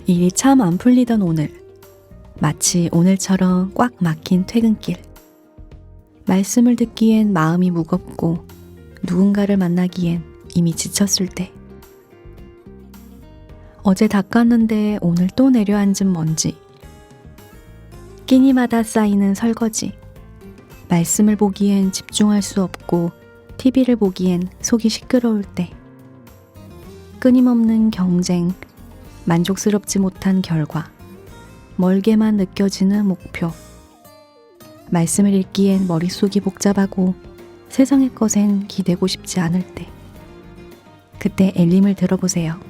일이 참 안 풀리던 오늘, 마치 오늘처럼 꽉 막힌 퇴근길. 말씀을 듣기엔 마음이 무겁고 누군가를 만나기엔 이미 지쳤을 때, 어제 닦았는데 오늘 또 내려앉은 먼지, 끼니마다 쌓이는 설거지, 말씀을 보기엔 집중할 수 없고 TV를 보기엔 속이 시끄러울 때, 끊임없는 경쟁, 만족스럽지 못한 결과, 멀게만 느껴지는 목표, 말씀을 읽기엔 머릿속이 복잡하고 세상의 것엔 기대고 싶지 않을 때, 그때 엘림을 들어보세요.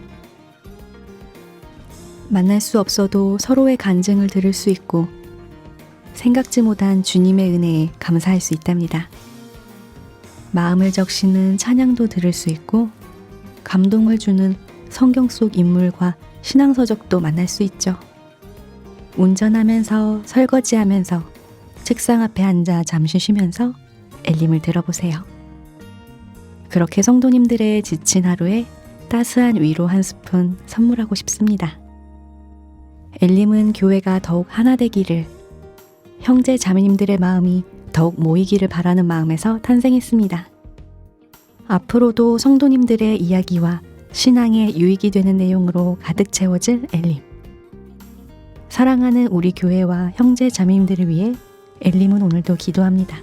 만날 수 없어도 서로의 간증을 들을 수 있고 생각지 못한 주님의 은혜에 감사할 수 있답니다. 마음을 적시는 찬양도 들을 수 있고 감동을 주는 성경 속 인물과 신앙서적도 만날 수 있죠. 운전하면서, 설거지하면서, 책상 앞에 앉아 잠시 쉬면서 엘림을 들어보세요. 그렇게 성도님들의 지친 하루에 따스한 위로 한 스푼 선물하고 싶습니다. 엘림은 교회가 더욱 하나 되기를, 형제 자매님들의 마음이 더욱 모이기를 바라는 마음에서 탄생했습니다. 앞으로도 성도님들의 이야기와 신앙에 유익이 되는 내용으로 가득 채워질 엘림. 사랑하는 우리 교회와 형제 자매님들을 위해 엘림은 오늘도 기도합니다.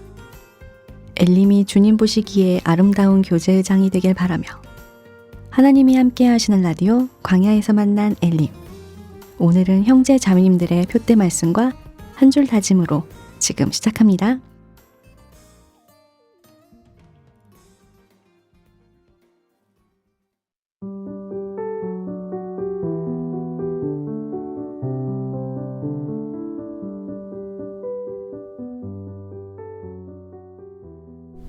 엘림이 주님 보시기에 아름다운 교제의장이 되길 바라며, 하나님이 함께 하시는 라디오 광야에서 만난 엘림. 오늘은 형제 자매님들의 표대 말씀과 한 줄 다짐으로 지금 시작합니다.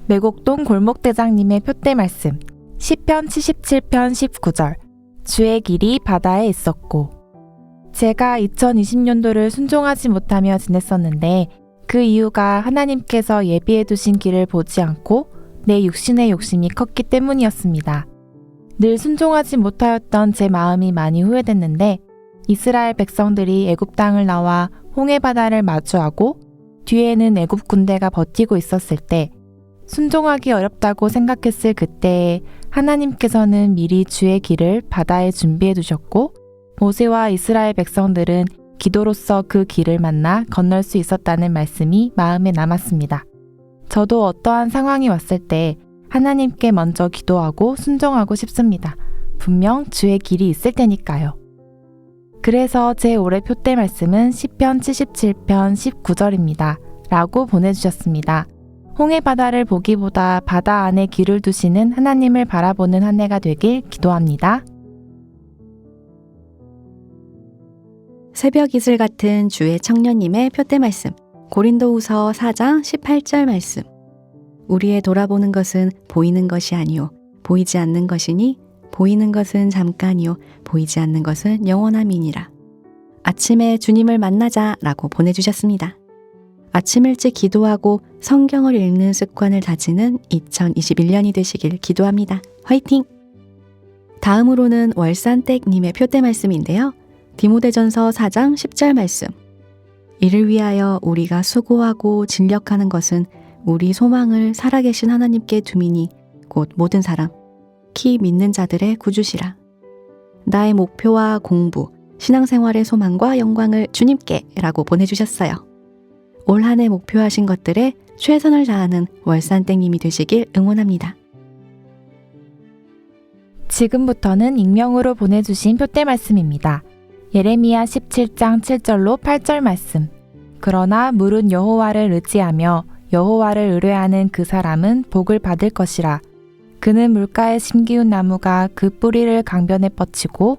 매곡동 골목대장님의 표대 말씀, 시편 77편 19절. 주의 길이 바다에 있었고. 제가 2020년도를 순종하지 못하며 지냈었는데 그 이유가 하나님께서 예비해 두신 길을 보지 않고 내 육신의 욕심이 컸기 때문이었습니다. 늘 순종하지 못하였던 제 마음이 많이 후회됐는데, 이스라엘 백성들이 애굽 땅을 나와 홍해 바다를 마주하고 뒤에는 애굽 군대가 버티고 있었을 때, 순종하기 어렵다고 생각했을 그때에 하나님께서는 미리 주의 길을 바다에 준비해 두셨고, 모세와 이스라엘 백성들은 기도로서 그 길을 만나 건널 수 있었다는 말씀이 마음에 남았습니다. 저도 어떠한 상황이 왔을 때 하나님께 먼저 기도하고 순종하고 싶습니다. 분명 주의 길이 있을 테니까요. 그래서 제 올해 표대 말씀은 시편 77편 19절입니다. 라고 보내주셨습니다. 홍해 바다를 보기보다 바다 안에 길을 두시는 하나님을 바라보는 한 해가 되길 기도합니다. 새벽 이슬 같은 주의 청년님의 표대 말씀, 고린도후서 4장 18절 말씀. 우리의 돌아보는 것은 보이는 것이 아니요 보이지 않는 것이니, 보이는 것은 잠깐이요 보이지 않는 것은 영원함이니라. 아침에 주님을 만나자 라고 보내주셨습니다. 아침 일찍 기도하고 성경을 읽는 습관을 다지는 2021년이 되시길 기도합니다. 화이팅! 다음으로는 월산댁님의 표대 말씀인데요. 디모데전서 4장 10절 말씀. 이를 위하여 우리가 수고하고 진력하는 것은 우리 소망을 살아계신 하나님께 두미니 곧 모든 사람, 키 믿는 자들의 구주시라. 나의 목표와 공부, 신앙생활의 소망과 영광을 주님께 라고 보내주셨어요. 올 한 해 목표하신 것들에 최선을 다하는 월산땡님이 되시길 응원합니다. 지금부터는 익명으로 보내주신 표대 말씀입니다. 예레미야 17장 7절로 8절 말씀. 그러나 물은 여호와를 의지하며 여호와를 의뢰하는 그 사람은 복을 받을 것이라. 그는 물가에 심기운 나무가 그 뿌리를 강변에 뻗치고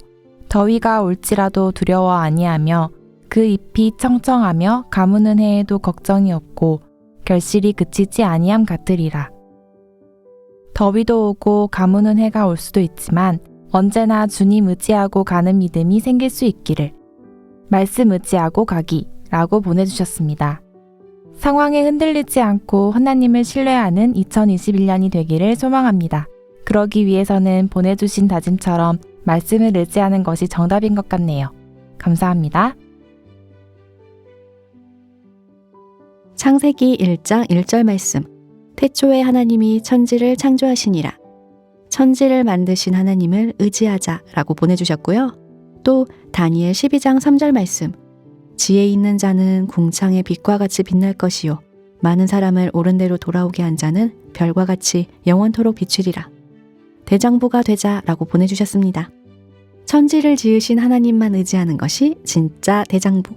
더위가 올지라도 두려워 아니하며 그 잎이 청청하며 가무는 해에도 걱정이 없고 결실이 그치지 아니함 같으리라. 더위도 오고 가무는 해가 올 수도 있지만 언제나 주님 의지하고 가는 믿음이 생길 수 있기를. 말씀 의지하고 가기 라고 보내주셨습니다. 상황에 흔들리지 않고 하나님을 신뢰하는 2021년이 되기를 소망합니다. 그러기 위해서는 보내주신 다짐처럼 말씀을 의지하는 것이 정답인 것 같네요. 감사합니다. 창세기 1장 1절 말씀. 태초에 하나님이 천지를 창조하시니라. 천지를 만드신 하나님을 의지하자라고 보내주셨고요. 또 다니엘 12장 3절 말씀. 지혜 있는 자는 궁창의 빛과 같이 빛날 것이요 많은 사람을 옳은 대로 돌아오게 한 자는 별과 같이 영원토록 비추리라. 대장부가 되자라고 보내주셨습니다. 천지를 지으신 하나님만 의지하는 것이 진짜 대장부.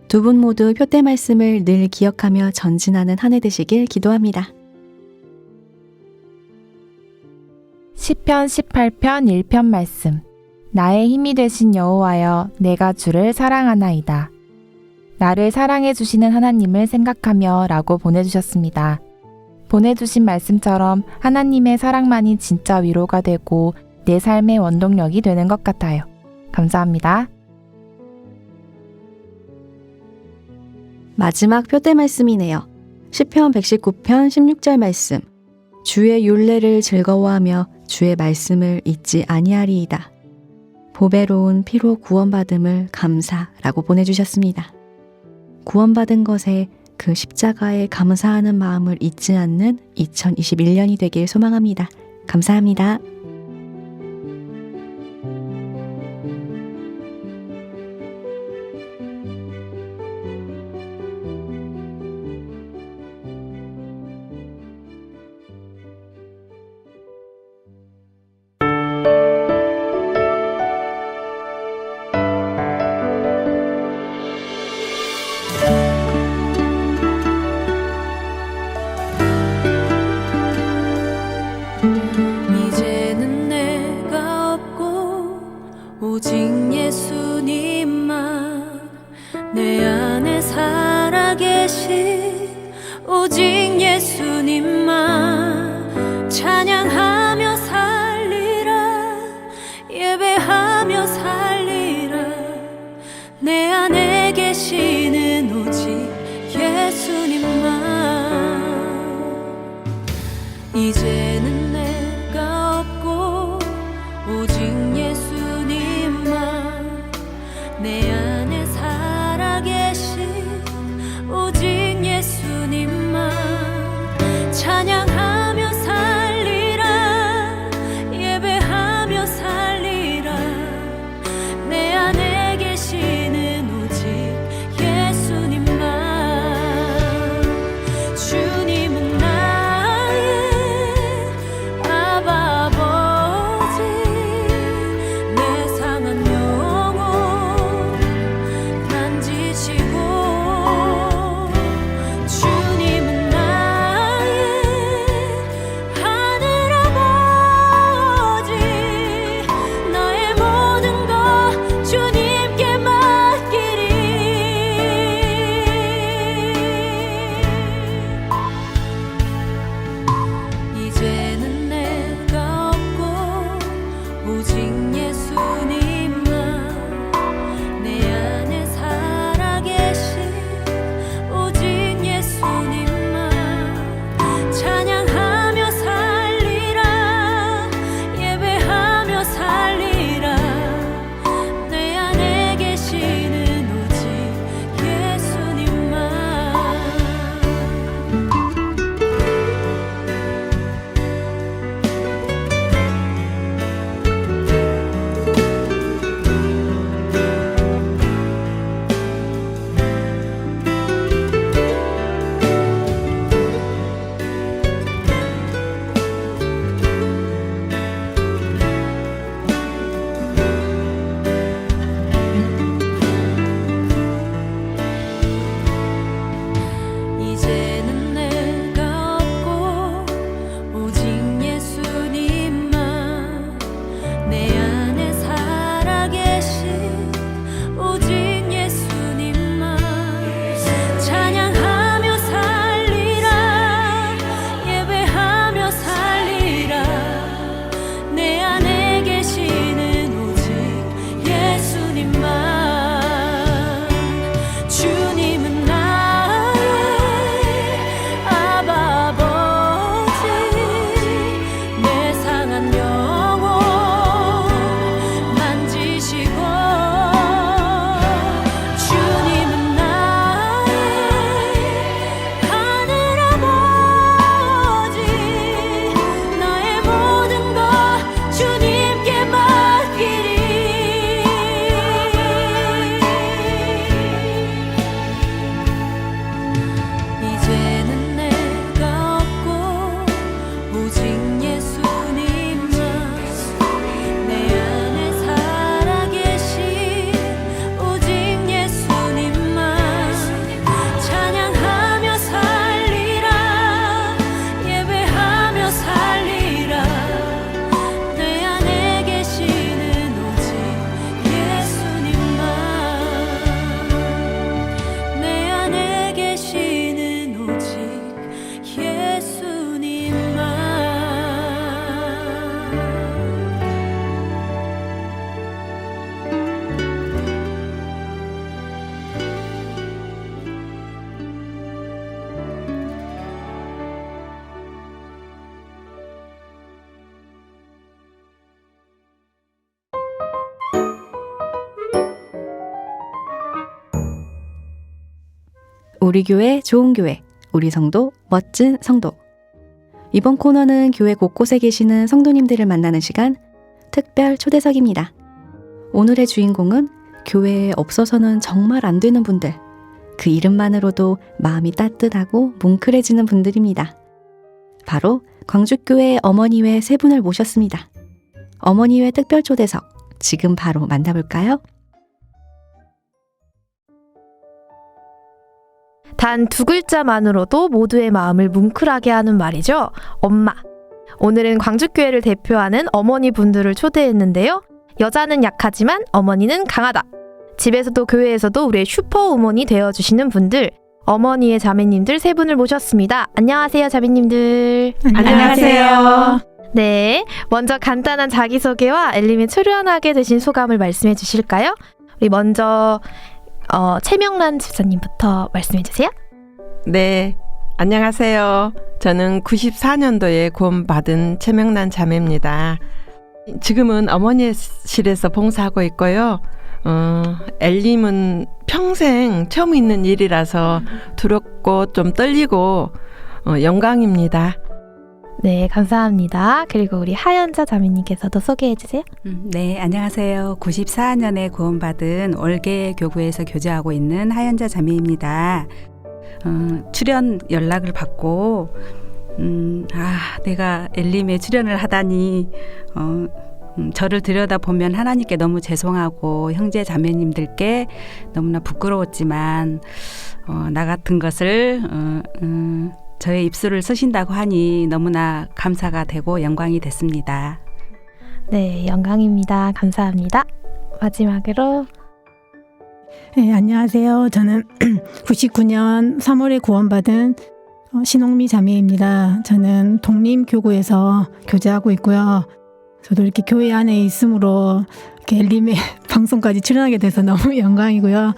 두 분 모두 표대 말씀을 늘 기억하며 전진하는 한 해 되시길 기도합니다. 시편 18편 1편 말씀. 나의 힘이 되신 여호와여, 내가 주를 사랑하나이다. 나를 사랑해 주시는 하나님을 생각하며 라고 보내주셨습니다. 보내주신 말씀처럼 하나님의 사랑만이 진짜 위로가 되고 내 삶의 원동력이 되는 것 같아요. 감사합니다. 마지막 표대 말씀이네요. 시편 119편 16절 말씀. 주의 율례를 즐거워하며 주의 말씀을 잊지 아니하리이다. 보배로운 피로 구원받음을 감사라고 보내주셨습니다. 구원받은 것에 그 십자가에 감사하는 마음을 잊지 않는 2021년이 되길 소망합니다. 감사합니다. 이제는 내가 없고 오직 예수님만 내 안에 살아계신 오직 예수님만 찬양하며 살리라 예배하며 살리라 내 안에 계시는 오직 예수님만 이제는 내가 없고 오직 예수님만 내 안에 살아계신 오직 예수님만 찬양하며 살리라 예배하며 살리라 내 안에 계시는 오직 우리 교회 좋은 교회, 우리 성도 멋진 성도. 이번 코너는 교회 곳곳에 계시는 성도님들을 만나는 시간, 특별 초대석입니다. 오늘의 주인공은 교회에 없어서는 정말 안 되는 분들, 그 이름만으로도 마음이 따뜻하고 뭉클해지는 분들입니다. 바로 광주교회 어머니회 세 분을 모셨습니다. 어머니회 특별 초대석, 지금 바로 만나볼까요? 단 두 글자만으로도 모두의 마음을 뭉클하게 하는 말이죠. 엄마. 오늘은 광주교회를 대표하는 어머니 분들을 초대했는데요. 여자는 약하지만 어머니는 강하다. 집에서도 교회에서도 우리의 슈퍼우먼이 되어주시는 분들, 어머니의 자매님들 세 분을 모셨습니다. 안녕하세요, 자매님들. 안녕하세요. 네, 먼저 간단한 자기소개와 엘림에 출연하게 되신 소감을 말씀해 주실까요? 우리 먼저 최명란 집사님부터 말씀해 주세요. 네, 안녕하세요. 저는 94년도에 구원받은 최명란 자매입니다. 지금은 어머니실에서 봉사하고 있고요. 엘림은 평생 처음 있는 일이라서 두렵고 좀 떨리고 영광입니다. 네, 감사합니다. 그리고 우리 하연자 자매님께서도 소개해 주세요. 네, 안녕하세요. 94년에 구원받은 올개 교구에서 교제하고 있는 하연자 자매입니다. 출연 연락을 받고 내가 엘림에 출연을 하다니 저를 들여다보면 하나님께 너무 죄송하고 형제 자매님들께 너무나 부끄러웠지만 나 같은 것을 저의 입술을 쓰신다고 하니 너무나 감사가 되고 영광이 됐습니다. 네, 영광입니다. 감사합니다. 마지막으로 네, 안녕하세요. 저는 99년 3월에 구원받은 신홍미 자매입니다. 저는 독림교구에서 교제하고 있고요. 저도 이렇게 교회 안에 있으므로 이렇게 엘림의 방송까지 출연하게 돼서 너무 영광이고요.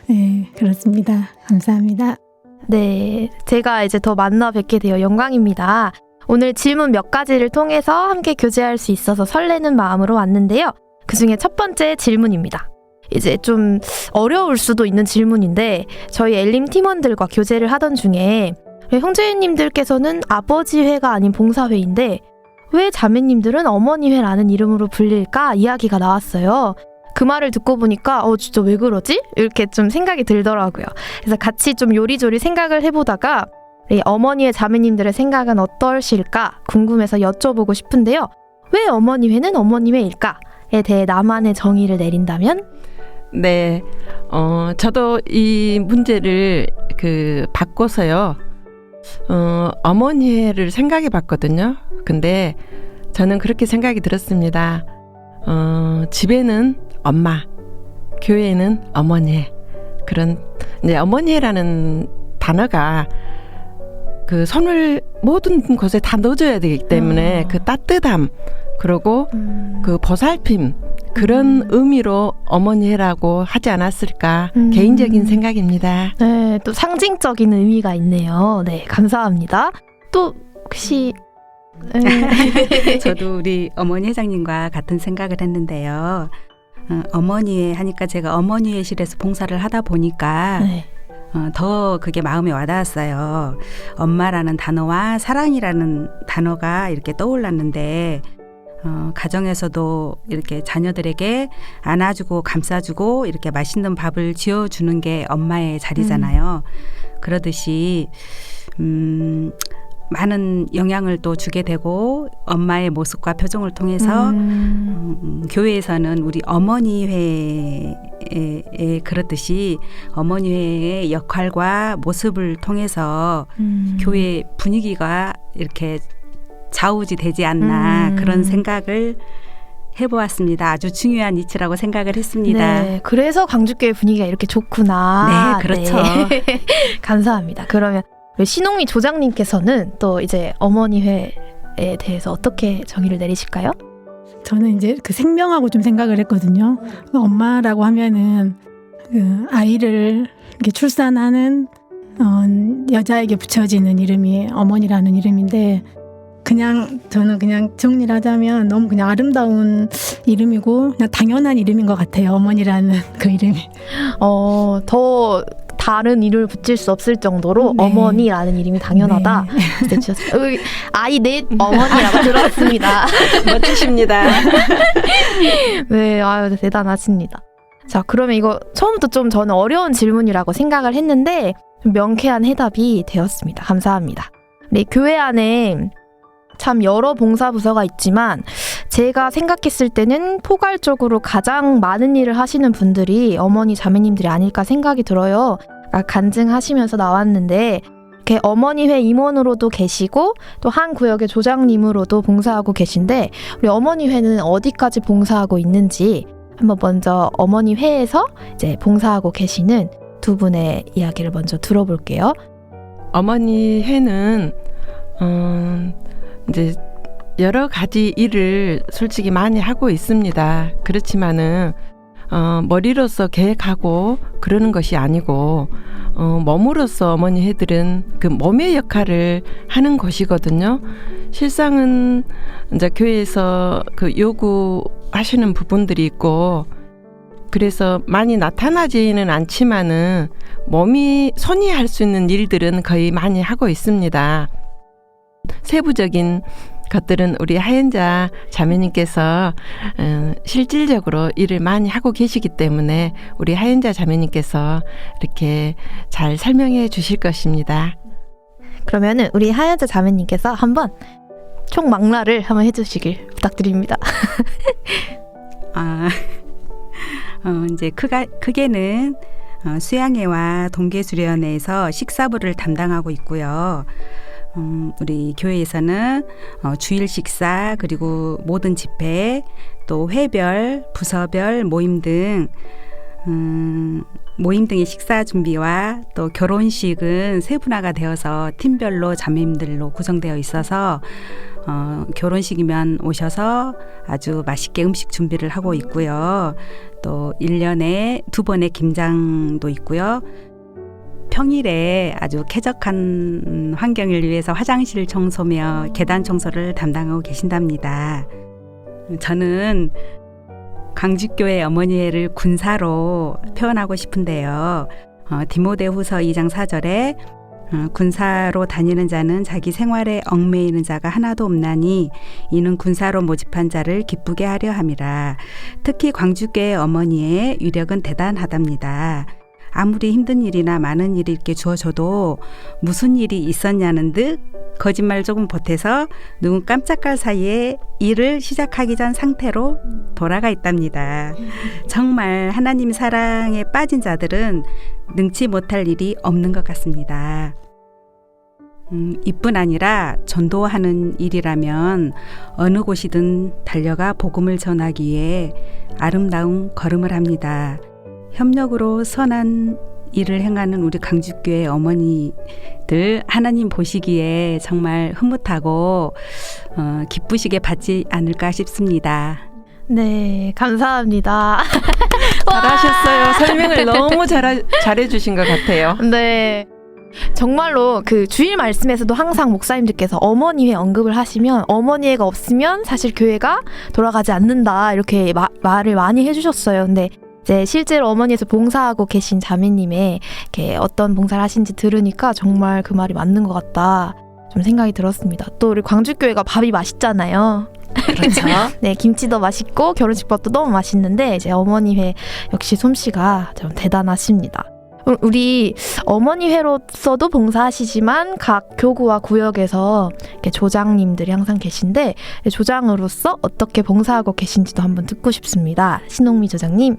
네, 그렇습니다. 감사합니다. 네, 제가 이제 더 만나 뵙게 되어 영광입니다. 오늘 질문 몇 가지를 통해서 함께 교제할 수 있어서 설레는 마음으로 왔는데요. 그중에 첫 번째 질문입니다. 이제 좀 어려울 수도 있는 질문인데 저희 엘림 팀원들과 교제를 하던 중에 형제님들께서는 아버지 회가 아닌 봉사회인데 왜 자매님들은 어머니회라는 이름으로 불릴까 이야기가 나왔어요. 그 말을 듣고 보니까 진짜 왜 그러지? 이렇게 좀 생각이 들더라고요. 그래서 같이 좀 요리조리 생각을 해보다가 우리 어머니의 자매님들의 생각은 어떠실까 궁금해서 여쭤보고 싶은데요. 왜 어머니회는 어머니회일까에 대해 나만의 정의를 내린다면? 네, 저도 이 문제를 바꿔서요. 어머니회를 생각해 봤거든요. 근데 저는 그렇게 생각이 들었습니다. 집에는 엄마, 교회에는 어머니. 그런 이제 어머니라는 단어가 그 손을 모든 곳에 다 넣어줘야 되기 때문에 그 따뜻함 그리고 그 보살핌 그런 의미로 어머니라고 하지 않았을까 개인적인 생각입니다. 네, 또 상징적인 의미가 있네요. 네, 감사합니다. 또 혹시 저도 우리 어머니 회장님과 같은 생각을 했는데요. 어머니회 하니까 제가 어머니회실에서 봉사를 하다 보니까 네. 더 그게 마음에 와닿았어요. 엄마라는 단어와 사랑이라는 단어가 이렇게 떠올랐는데 가정에서도 이렇게 자녀들에게 안아주고 감싸주고 이렇게 맛있는 밥을 지어주는 게 엄마의 자리잖아요. 그러듯이 많은 영향을 또 주게 되고 엄마의 모습과 표정을 통해서 교회에서는 우리 어머니회에 그렇듯이 어머니회의 역할과 모습을 통해서 교회 분위기가 이렇게 좌우지 되지 않나 그런 생각을 해보았습니다. 아주 중요한 이치라고 생각을 했습니다. 네, 그래서 광주교회 분위기가 이렇게 좋구나. 네, 그렇죠. 네. 감사합니다. 그러면 우리 신홍미 조장님께서는 또 이제 어머니회에 대해서 어떻게 정의를 내리실까요? 저는 이제 그 생명하고 좀 생각을 했거든요. 엄마라고 하면은 그 아이를 이렇게 출산하는 여자에게 붙여지는 이름이 어머니라는 이름인데 저는 그냥 정리를 하자면 너무 그냥 아름다운 이름이고 그냥 당연한 이름인 것 같아요. 어머니라는 그 이름이. 더 다른 이름을 붙일 수 없을 정도로 네. 어머니라는 이름이 당연하다. 네. 아이 넷 어머니라고 들었습니다. 멋지십니다. 네, 아유, 대단하십니다. 자, 그러면 이거 처음부터 좀 저는 어려운 질문이라고 생각을 했는데 좀 명쾌한 해답이 되었습니다. 감사합니다. 네, 교회 안에 참 여러 봉사부서가 있지만 제가 생각했을 때는 포괄적으로 가장 많은 일을 하시는 분들이 어머니 자매님들이 아닐까 생각이 들어요. 간증하시면서 나왔는데 이렇게 어머니회 임원으로도 계시고 또 한 구역의 조장님으로도 봉사하고 계신데 우리 어머니회는 어디까지 봉사하고 있는지 한번 먼저 어머니회에서 이제 봉사하고 계시는 두 분의 이야기를 먼저 들어볼게요. 어머니 회는 이제 여러 가지 일을 솔직히 많이 하고 있습니다. 그렇지만은 머리로서 계획하고 그러는 것이 아니고 몸으로서 어머니 회들은 그 몸의 역할을 하는 것이거든요. 실상은 이제 교회에서 그 요구하시는 부분들이 있고 그래서 많이 나타나지는 않지만은 손이 할 수 있는 일들은 거의 많이 하고 있습니다. 세부적인 것들은 우리 하연자 자매님께서 실질적으로 일을 많이 하고 계시기 때문에 우리 하연자 자매님께서 이렇게 잘 설명해 주실 것입니다. 그러면은 우리 하연자 자매님께서 한번 총망라를 한번 해주시길 부탁드립니다. 이제 크게는 수양회와 동계수련회에서 식사부를 담당하고 있고요. 우리 교회에서는 주일 식사 그리고 모든 집회 또 회별, 부서별 모임 등의 식사 준비와 또 결혼식은 세분화가 되어서 팀별로 자매님들로 구성되어 있어서 결혼식이면 오셔서 아주 맛있게 음식 준비를 하고 있고요. 또 1년에 2번의 김장도 있고요. 평일에 아주 쾌적한 환경을 위해서 화장실 청소며 계단 청소를 담당하고 계신답니다. 저는 광주교회 어머니회를 군사로 표현하고 싶은데요. 디모데후서 2장 4절에 군사로 다니는 자는 자기 생활에 얽매이는 자가 하나도 없나니 이는 군사로 모집한 자를 기쁘게 하려 함이라. 특히 광주교회 어머니의 위력은 대단하답니다. 아무리 힘든 일이나 많은 일이 이렇게 주어져도 무슨 일이 있었냐는 듯 거짓말 조금 보태서 눈 깜짝할 사이에 일을 시작하기 전 상태로 돌아가 있답니다. 정말 하나님 사랑에 빠진 자들은 능치 못할 일이 없는 것 같습니다. 이뿐 아니라 전도하는 일이라면 어느 곳이든 달려가 복음을 전하기 위해 아름다운 걸음을 합니다. 협력으로 선한 일을 행하는 우리 강주교회 어머니들 하나님 보시기에 정말 흐뭇하고 기쁘시게 받지 않을까 싶습니다. 네, 감사합니다. 잘하셨어요. 설명을 너무 잘해주신 것 같아요. 네. 정말로 그 주일 말씀에서도 항상 목사님들께서 어머니회 언급을 하시면 어머니회가 없으면 사실 교회가 돌아가지 않는다 이렇게 말을 많이 해주셨어요. 근데 이제 실제로 어머니에서 봉사하고 계신 자매님의 이렇게 어떤 봉사를 하신지 들으니까 정말 그 말이 맞는 것 같다 좀 생각이 들었습니다. 또 우리 광주교회가 밥이 맛있잖아요. 그렇죠. 네, 김치도 맛있고 결혼식밥도 너무 맛있는데 이제 어머니회 역시 솜씨가 좀 대단하십니다. 우리 어머니회로서도 봉사하시지만 각 교구와 구역에서 이렇게 조장님들이 항상 계신데 조장으로서 어떻게 봉사하고 계신지도 한번 듣고 싶습니다. 신홍미 조장님.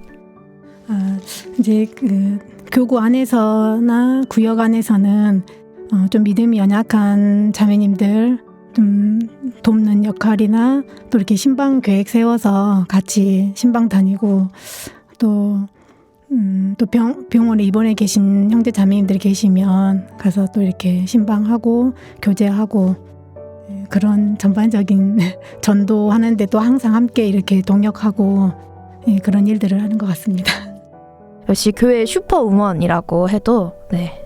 이제 그 교구 안에서나 구역 안에서는 좀 믿음이 연약한 자매님들 좀 돕는 역할이나 또 이렇게 신방 계획 세워서 같이 신방 다니고 또 병원에 입원해 계신 형제 자매님들이 계시면 가서 또 이렇게 신방하고 교제하고 그런 전반적인 전도하는데 또 항상 함께 이렇게 동역하고 그런 일들을 하는 것 같습니다. 역시 교회 슈퍼우먼이라고 해도 네,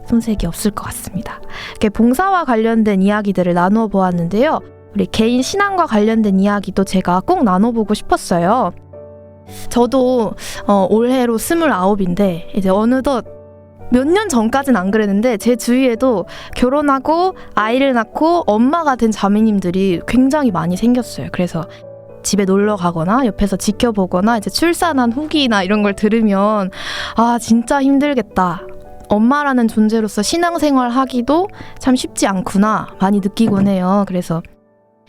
손색이 없을 것 같습니다. 이렇게 봉사와 관련된 이야기들을 나누어 보았는데요. 우리 개인 신앙과 관련된 이야기도 제가 꼭 나눠보고 싶었어요. 저도 올해로 29인데 이제 어느덧 몇 년 전까진 안 그랬는데 제 주위에도 결혼하고 아이를 낳고 엄마가 된 자매님들이 굉장히 많이 생겼어요. 그래서 집에 놀러 가거나 옆에서 지켜보거나 이제 출산한 후기나 이런 걸 들으면 아 진짜 힘들겠다. 엄마라는 존재로서 신앙생활 하기도 참 쉽지 않구나 많이 느끼곤 해요. 그래서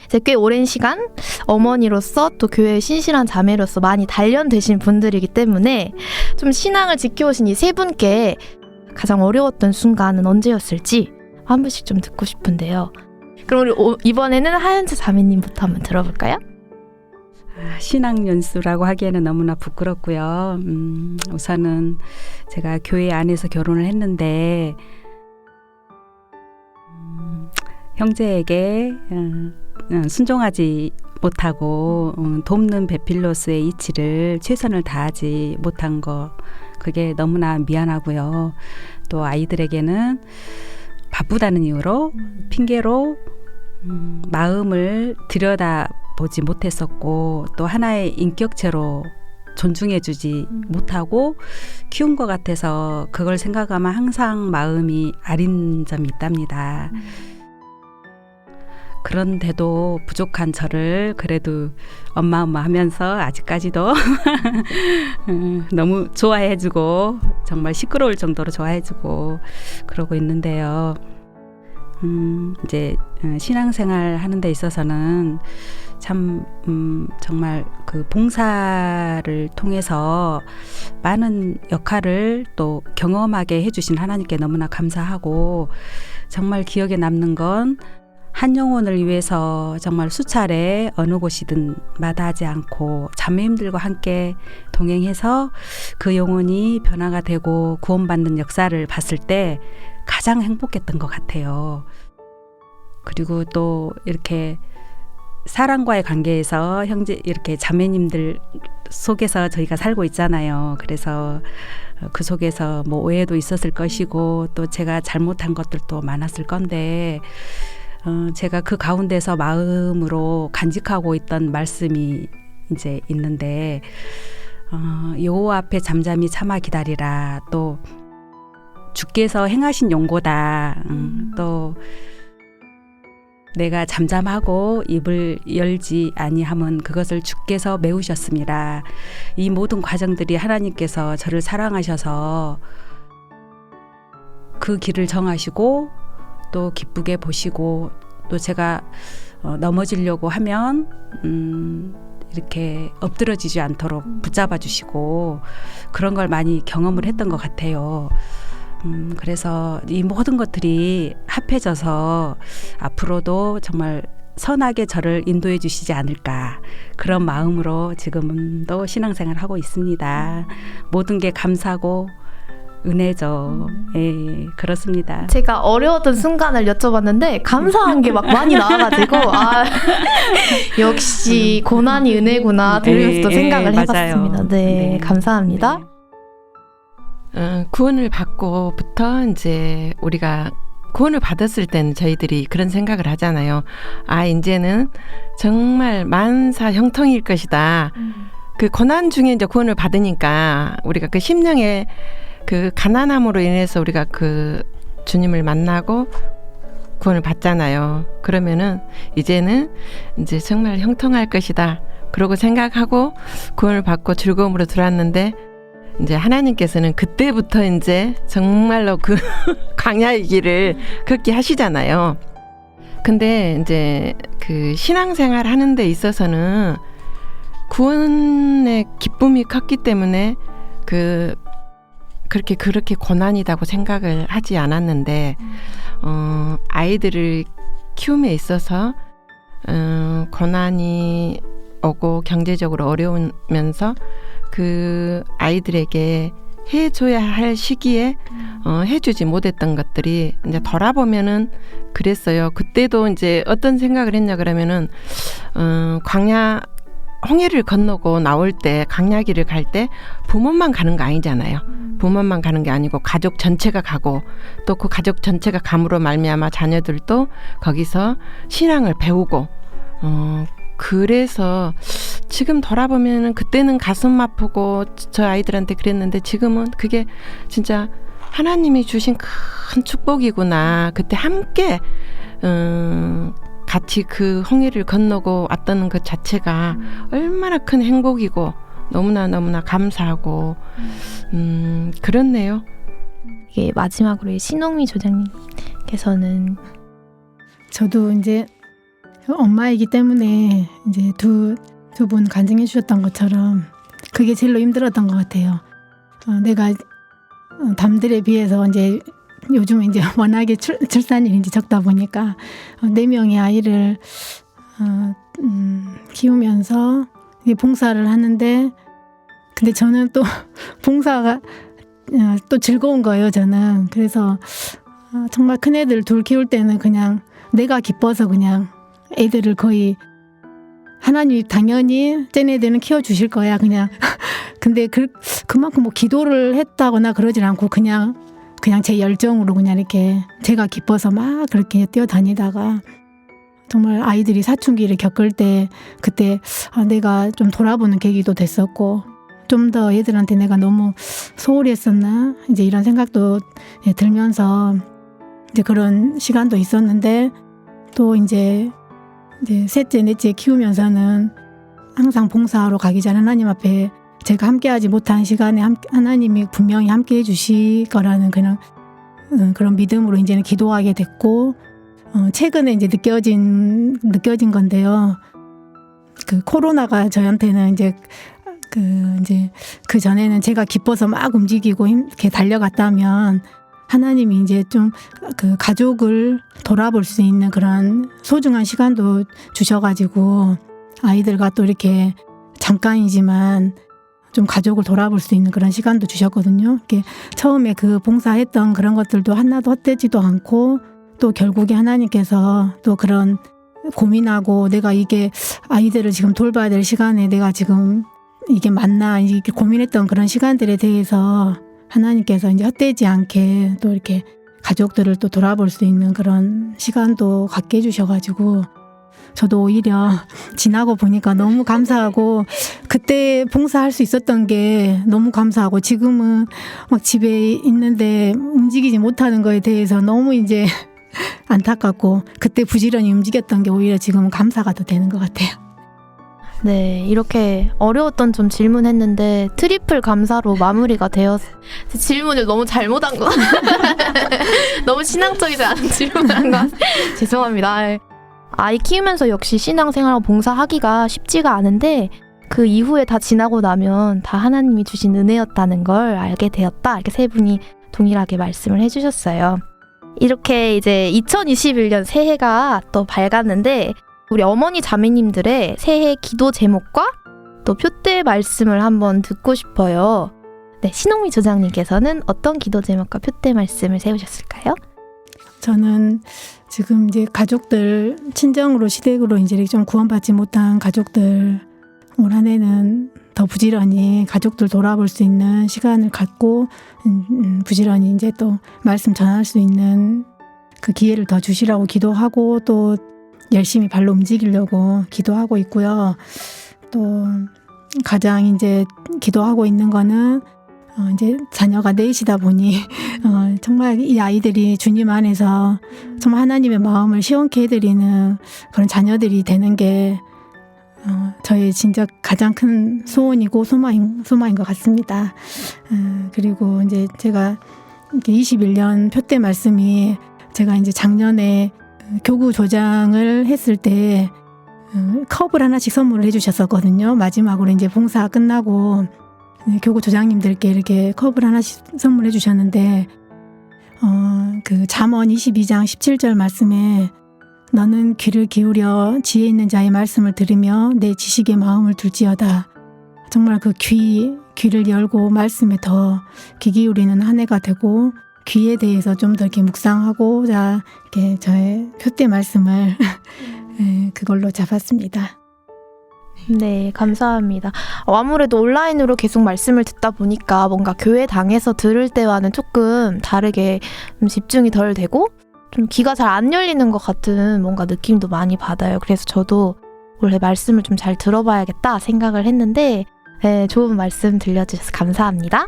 이제 꽤 오랜 시간 어머니로서 또 교회의 신실한 자매로서 많이 단련되신 분들이기 때문에 좀 신앙을 지켜오신 이 세 분께 가장 어려웠던 순간은 언제였을지 한 분씩 좀 듣고 싶은데요. 그럼 우리 이번에는 하연재 자매님부터 한번 들어볼까요? 신앙 연수라고 하기에는 너무나 부끄럽고요. 우선은 제가 교회 안에서 결혼을 했는데 형제에게 순종하지 못하고 돕는 배필로스의 이치를 최선을 다하지 못한 거 그게 너무나 미안하고요. 또 아이들에게는 바쁘다는 이유로 핑계로 마음을 들여다보지 못했었고 또 하나의 인격체로 존중해주지 못하고 키운 것 같아서 그걸 생각하면 항상 마음이 아린 점이 있답니다. 그런데도 부족한 저를 그래도 엄마 하면서 아직까지도 너무 좋아해주고 정말 시끄러울 정도로 좋아해주고 그러고 있는데요. 이제 신앙생활 하는 데 있어서는 참 정말 그 봉사를 통해서 많은 역할을 또 경험하게 해주신 하나님께 너무나 감사하고 정말 기억에 남는 건 한 영혼을 위해서 정말 수차례 어느 곳이든 마다하지 않고 자매님들과 함께 동행해서 그 영혼이 변화가 되고 구원받는 역사를 봤을 때 가장 행복했던 것 같아요. 그리고 또 이렇게 사랑과의 관계에서 형제 이렇게 자매님들 속에서 저희가 살고 있잖아요. 그래서 그 속에서 뭐 오해도 있었을 것이고 또 제가 잘못한 것들도 많았을 건데 제가 그 가운데서 마음으로 간직하고 있던 말씀이 이제 있는데 여호와 앞에 잠잠히 참아 기다리라. 또 주께서 행하신 용고다. 또 내가 잠잠하고 입을 열지 아니함은 그것을 주께서 메우셨습니다. 이 모든 과정들이 하나님께서 저를 사랑하셔서 그 길을 정하시고 또 기쁘게 보시고 또 제가 넘어지려고 하면 이렇게 엎드러지지 않도록 붙잡아 주시고 그런 걸 많이 경험을 했던 것 같아요. 그래서 이 모든 것들이 합해져서 앞으로도 정말 선하게 저를 인도해 주시지 않을까 그런 마음으로 지금도 신앙생활을 하고 있습니다. 모든 게 감사고 은혜죠. 예, 그렇습니다. 제가 어려웠던 순간을 여쭤봤는데 감사한 게 막 많이 나와가지고 아 역시 고난이 은혜구나 들으면서 또 생각을 해봤습니다. 네, 감사합니다. 구원을 받고부터 이제 우리가 구원을 받았을 때는 저희들이 그런 생각을 하잖아요. 아 이제는 정말 만사 형통일 것이다. 그 고난 중에 이제 구원을 받으니까 우리가 그 심령의 그 가난함으로 인해서 우리가 그 주님을 만나고 구원을 받잖아요. 그러면은 이제는 이제 정말 형통할 것이다. 그러고 생각하고 구원을 받고 즐거움으로 들어왔는데 이제 하나님께서는 그때부터 이제 정말로 그 광야의 길을 걷게 하시잖아요. 근데 이제 그 신앙생활 하는 데 있어서는 구원의 기쁨이 컸기 때문에 그렇게 고난이다고 생각을 하지 않았는데 아이들을 키움에 있어서 고난이 오고 경제적으로 어려우면서 그 아이들에게 해줘야 할 시기에 해주지 못했던 것들이 이제 돌아보면은 그랬어요. 그때도 이제 어떤 생각을 했냐 그러면은 광야 홍해를 건너고 나올 때 광야길을 갈 때 부모만 가는 거 아니잖아요. 부모만 가는 게 아니고 가족 전체가 가고 또 그 가족 전체가 감으로 말미암아 자녀들도 거기서 신앙을 배우고 그래서 지금 돌아보면은 그때는 가슴 아프고 저 아이들한테 그랬는데 지금은 그게 진짜 하나님이 주신 큰 축복이구나. 그때 함께 같이 그 홍해를 건너고 왔다는 것 자체가 얼마나 큰 행복이고 너무나 감사하고 그렇네요. 이게 마지막으로 이 신홍미 조장님께서는 저도 이제 엄마이기 때문에 이제 두 분 간증해 주셨던 것처럼 그게 제일로 힘들었던 것 같아요. 내가 남들에 비해서 이제 요즘은 이제 워낙에 출산율이 이제 적다 보니까 4명의 아이를 키우면서 봉사를 하는데, 근데 저는 또 봉사가 또 즐거운 거예요, 저는. 그래서 정말 큰애들 둘 키울 때는 그냥 내가 기뻐서 그냥 애들을 거의 하나님이 당연히 쟤네들은 키워주실 거야 그냥. 근데 그만큼 뭐 기도를 했다거나 그러진 않고 그냥 제 열정으로 그냥 이렇게 제가 기뻐서 막 그렇게 뛰어다니다가 정말 아이들이 사춘기를 겪을 때 그때 내가 좀 돌아보는 계기도 됐었고, 좀 더 얘들한테 내가 너무 소홀히 했었나 이제 이런 생각도 들면서 이제 그런 시간도 있었는데, 또 이제 셋째 넷째 키우면서는 항상 봉사하러 가기 전에 하나님 앞에 제가 함께하지 못한 시간에 하나님이 분명히 함께해 주실 거라는 그런 믿음으로 이제는 기도하게 됐고, 최근에 이제 느껴진 건데요. 그 코로나가 저한테는 이제 그 전에는 제가 기뻐서 막 움직이고 이렇게 달려갔다면, 하나님이 이제 좀 그 가족을 돌아볼 수 있는 그런 소중한 시간도 주셔가지고 아이들과 또 이렇게 잠깐이지만 좀 가족을 돌아볼 수 있는 그런 시간도 주셨거든요. 이렇게 처음에 그 봉사했던 그런 것들도 하나도 헛되지도 않고, 또 결국에 하나님께서 또 그런 고민하고 내가 이게 아이들을 지금 돌봐야 될 시간에 내가 지금 이게 맞나 이렇게 고민했던 그런 시간들에 대해서 하나님께서 이제 헛되지 않게 또 이렇게 가족들을 또 돌아볼 수 있는 그런 시간도 갖게 해주셔가지고 저도 오히려 지나고 보니까 너무 감사하고, 그때 봉사할 수 있었던 게 너무 감사하고, 지금은 막 집에 있는데 움직이지 못하는 거에 대해서 너무 이제 안타깝고, 그때 부지런히 움직였던 게 오히려 지금은 감사가 더 되는 것 같아요. 네, 이렇게 어려웠던 좀 질문했는데 트리플 감사로 마무리가 되어서 질문을 너무 잘못한 거 너무 신앙적이지 않은 질문한 거 죄송합니다. 아이 키우면서 역시 신앙생활과 봉사하기가 쉽지가 않은데, 그 이후에 다 지나고 나면 다 하나님이 주신 은혜였다는 걸 알게 되었다, 이렇게 세 분이 동일하게 말씀을 해주셨어요. 이렇게 이제 2021년 새해가 또 밝았는데, 우리 어머니 자매님들의 새해 기도 제목과 또 표대 말씀을 한번 듣고 싶어요. 네, 신홍미 조장님께서는 어떤 기도 제목과 표대 말씀을 세우셨을까요? 저는 지금 이제 가족들, 친정으로 시댁으로 이제 좀 구원받지 못한 가족들, 올 한 해는 더 부지런히 가족들 돌아볼 수 있는 시간을 갖고 부지런히 이제 또 말씀 전할 수 있는 그 기회를 더 주시라고 기도하고, 또 열심히 발로 움직이려고 기도하고 있고요. 또 가장 이제 기도하고 있는 거는 이제 자녀가 넷이다 보니 정말 이 아이들이 주님 안에서 정말 하나님의 마음을 시원케 해드리는 그런 자녀들이 되는 게 저의 진짜 가장 큰 소원이고 소망인 것 같습니다. 그리고 이제 제가 21년 표대 말씀이, 제가 이제 작년에 교구 조장을 했을 때 컵을 하나씩 선물을 해주셨었거든요. 마지막으로 이제 봉사 끝나고 교구 조장님들께 이렇게 컵을 하나씩 선물해 주셨는데, 그 잠언 22장 17절 말씀에 너는 귀를 기울여 지혜 있는 자의 말씀을 들으며 내 지식의 마음을 둘지어다. 정말 그 귀를 열고 말씀에 더 귀 기울이는 한 해가 되고, 귀에 대해서 좀 더 이렇게 묵상하고자 이렇게 저의 표대 말씀을 그걸로 잡았습니다. 네, 감사합니다. 아무래도 온라인으로 계속 말씀을 듣다 보니까 뭔가 교회당에서 들을 때와는 조금 다르게 좀 집중이 덜 되고 좀 귀가 잘 안 열리는 것 같은 뭔가 느낌도 많이 받아요. 그래서 저도 원래 말씀을 좀 잘 들어봐야겠다 생각을 했는데, 네, 좋은 말씀 들려주셔서 감사합니다.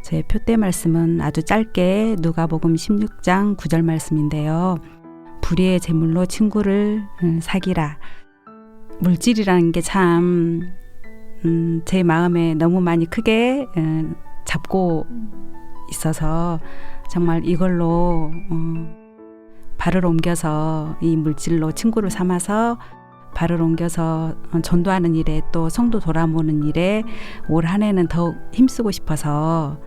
제 표대 말씀은 아주 짧게 누가복음 16장 9절 말씀인데요. 불의의 제물로 친구를 사귀라. 물질이라는 게 참 제 마음에 너무 많이 크게 잡고 있어서 정말 이걸로 발을 옮겨서 이 물질로 친구를 삼아서 발을 옮겨서 전도하는 일에 또 성도 돌아보는 일에 올 한 해는 더욱 힘쓰고 싶어서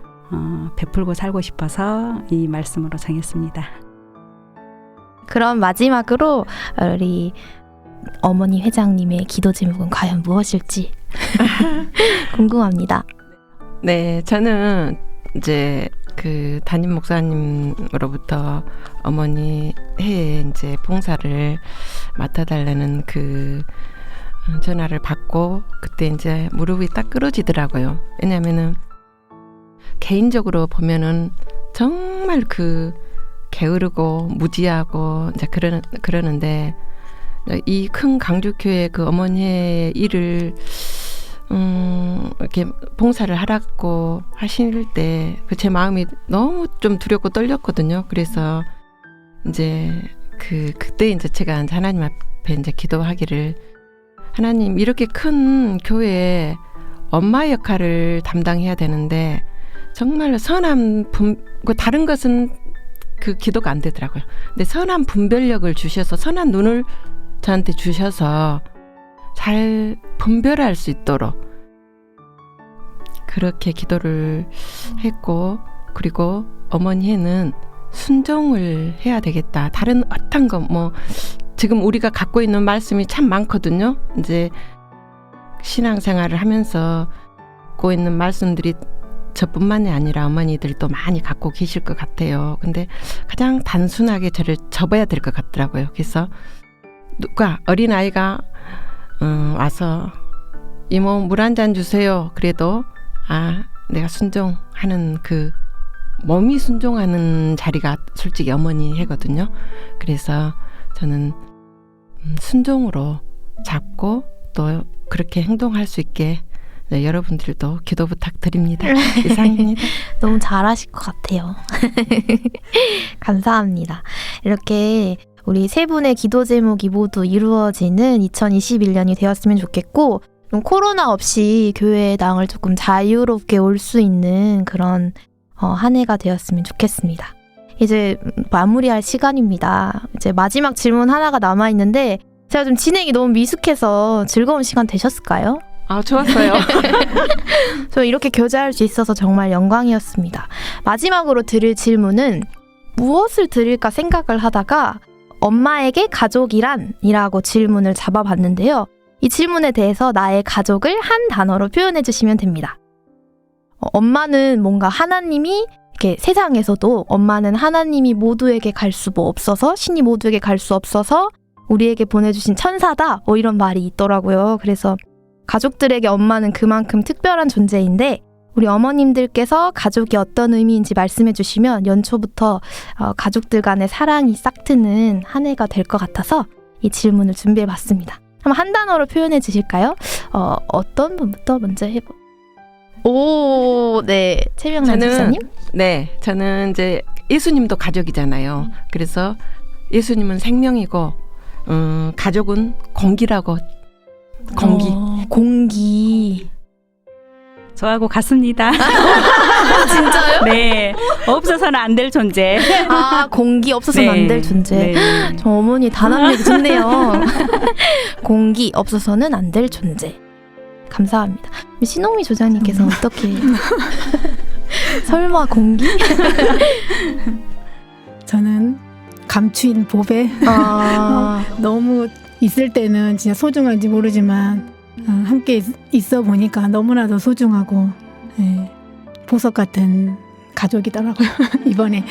베풀고 살고 싶어서 이 말씀으로 정했습니다. 그럼 마지막으로 우리 어머니 회장님의 기도 제목은 과연 무엇일지 궁금합니다. 네, 저는 이제 그 담임 목사님으로부터 어머니 해에 이제 봉사를 맡아달라는 그 전화를 받고 그때 이제 무릎이 딱 꿇어지더라고요. 왜냐면은 개인적으로 보면은 정말 그 게으르고 무지하고 이제 그러는데 이 큰 강주교회 그 어머니의 일을 이렇게 봉사를 하라고 하실 때 제 마음이 너무 좀 두렵고 떨렸거든요. 그래서 이제 그때 이제 제가 이제 하나님 앞에 이제 기도하기를 하나님 이렇게 큰 교회에 엄마 역할을 담당해야 되는데 정말 선한 다른 것은 그 기도가 안 되더라고요. 근데 선한 분별력을 주셔서 선한 눈을 저한테 주셔서 잘 분별할 수 있도록 그렇게 기도를 했고 그리고 어머니는 순종을 해야 되겠다. 다른 어떤 거 뭐 지금 우리가 갖고 있는 말씀이 참 많거든요. 이제 신앙생활을 하면서 갖고 있는 말씀들이 저뿐만이 아니라 어머니들도 많이 갖고 계실 것 같아요. 근데 가장 단순하게 저를 접어야 될 것 같더라고요. 그래서 누가 어린아이가 와서 이모 물 한 잔 주세요. 그래도 내가 순종하는 그 몸이 순종하는 자리가 솔직히 어머니 해거든요. 그래서 저는 순종으로 잡고 또 그렇게 행동할 수 있게 여러분들도 기도 부탁드립니다. 이상입니다. 너무 잘하실 것 같아요. 감사합니다. 이렇게 우리 세 분의 기도 제목이 모두 이루어지는 2021년이 되었으면 좋겠고 좀 코로나 없이 교회의 낭을 조금 자유롭게 올 수 있는 그런 한 해가 되었으면 좋겠습니다. 이제 마무리할 시간입니다. 이제 마지막 질문 하나가 남아있는데 제가 좀 진행이 너무 미숙해서 즐거운 시간 되셨을까요? 좋았어요. 저 이렇게 교제할 수 있어서 정말 영광이었습니다. 마지막으로 드릴 질문은 무엇을 드릴까 생각을 하다가 엄마에게 가족이란? 이라고 질문을 잡아봤는데요. 이 질문에 대해서 나의 가족을 한 단어로 표현해 주시면 됩니다. 엄마는 뭔가 하나님이 이렇게 세상에서도 엄마는 하나님이 모두에게 갈 수 없어서 신이 모두에게 갈 수 없어서 우리에게 보내주신 천사다 이런 말이 있더라고요. 그래서 가족들에게 엄마는 그만큼 특별한 존재인데 우리 어머님들께서 가족이 어떤 의미인지 말씀해 주시면 연초부터 가족들 간의 사랑이 싹트는 한 해가 될 것 같아서 이 질문을 준비해 봤습니다. 한번 한 단어로 표현해 주실까요? 어떤 분부터 먼저 네. 최명란 집사님? 네. 저는 이제 예수님도 가족이잖아요. 그래서 예수님은 생명이고 가족은 공기라고. 공기. 저하고 같습니다. 진짜요? 네. 없어서는 안 될 존재. 공기 없어서는 안 될 존재. 네. 저 어머니 단합력이 좋네요. 공기 없어서는 안 될 존재. 감사합니다. 신홍미 조장님께서 어떻게 설마 공기? 저는 감추인 보배. 너무 있을 때는 진짜 소중한지 모르지만 함께 있어 보니까 너무나도 소중하고 보석 같은 가족이더라고요. 이번에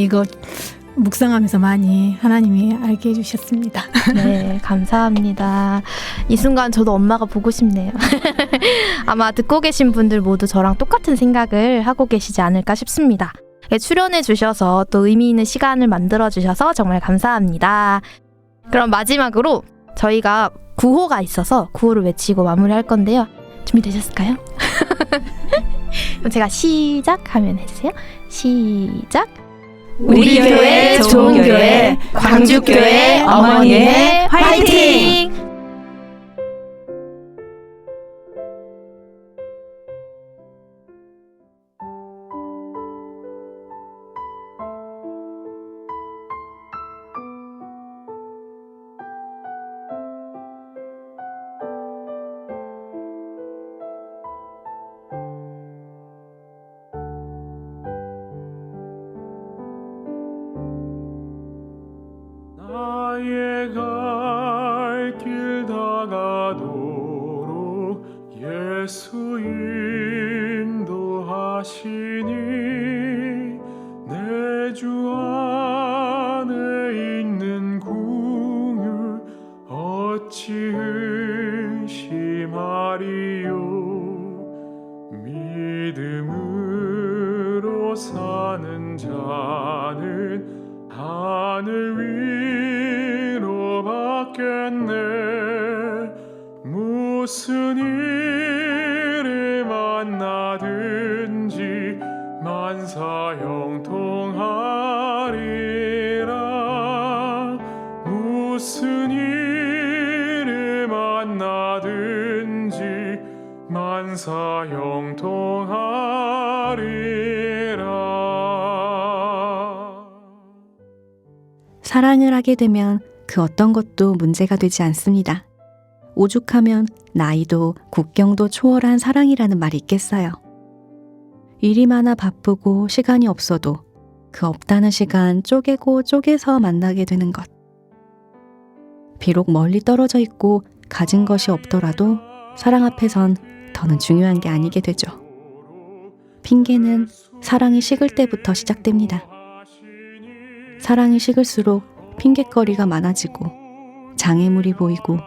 이거 묵상하면서 많이 하나님이 알게 해주셨습니다. 네, 감사합니다. 이 순간 저도 엄마가 보고 싶네요. 아마 듣고 계신 분들 모두 저랑 똑같은 생각을 하고 계시지 않을까 싶습니다. 출연해 주셔서 또 의미 있는 시간을 만들어 주셔서 정말 감사합니다. 그럼 마지막으로 저희가 구호가 있어서 구호를 외치고 마무리할 건데요. 준비되셨을까요? 그럼 제가 시작하면 해주세요. 시작. 우리 교회 좋은 교회 광주교회 어머니의 화이팅! 나의 갈 길 다가도록 예수 인도하시니 내 주 안에 있는 궁율 어찌 의심하리요. 믿음으로 사는 자는 하늘 위로 받겠네. 무슨 일을 만나든지 만사형통하리라. 무슨 일을 만나든지 만사형통하리라. 사랑을 하게 되면 그 어떤 것도 문제가 되지 않습니다. 오죽하면 나이도 국경도 초월한 사랑이라는 말이 있겠어요. 일이 많아 바쁘고 시간이 없어도 그 없다는 시간 쪼개고 쪼개서 만나게 되는 것. 비록 멀리 떨어져 있고 가진 것이 없더라도 사랑 앞에선 더는 중요한 게 아니게 되죠. 핑계는 사랑이 식을 때부터 시작됩니다. 사랑이 식을수록 핑곗거리가 많아지고 장애물이 보이고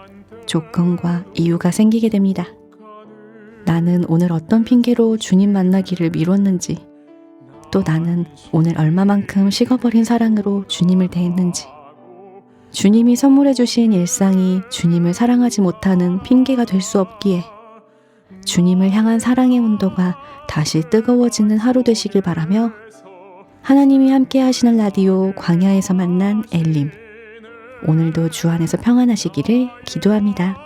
조건과 이유가 생기게 됩니다. 나는 오늘 어떤 핑계로 주님 만나기를 미뤘는지, 또 나는 오늘 얼마만큼 식어버린 사랑으로 주님을 대했는지, 주님이 선물해 주신 일상이 주님을 사랑하지 못하는 핑계가 될 수 없기에 주님을 향한 사랑의 온도가 다시 뜨거워지는 하루 되시길 바라며, 하나님이 함께 하시는 라디오 광야에서 만난 엘림, 오늘도 주 안에서 평안하시기를 기도합니다.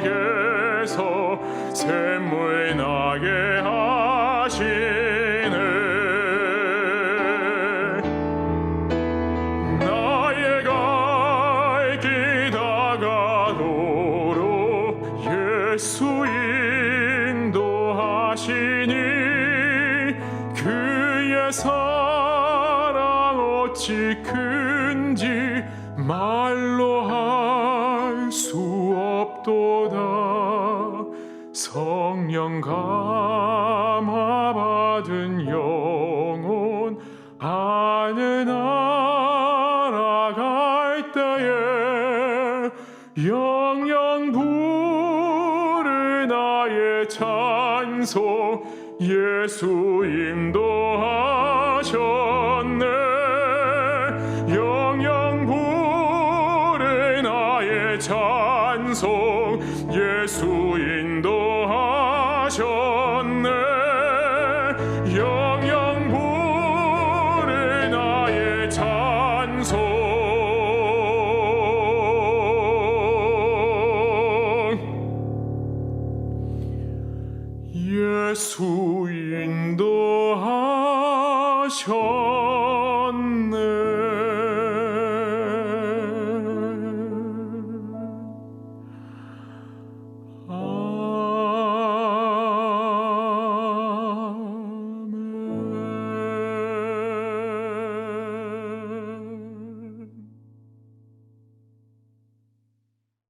배반석에서 샘물 나게 하시네. 나의 갈 길 다가도록 예수 인도하시니 그의 사랑 어찌 큰지 말로 할 수 없도다. 성령 감화 받은 영혼 하늘 날아갈 때에 영영 부를 나의 찬송 예수 인도하셨네. 영영 부를 나의 찬송 예수 인도하셨네. 영영 부를 나의 찬송 예수 인도하셨네.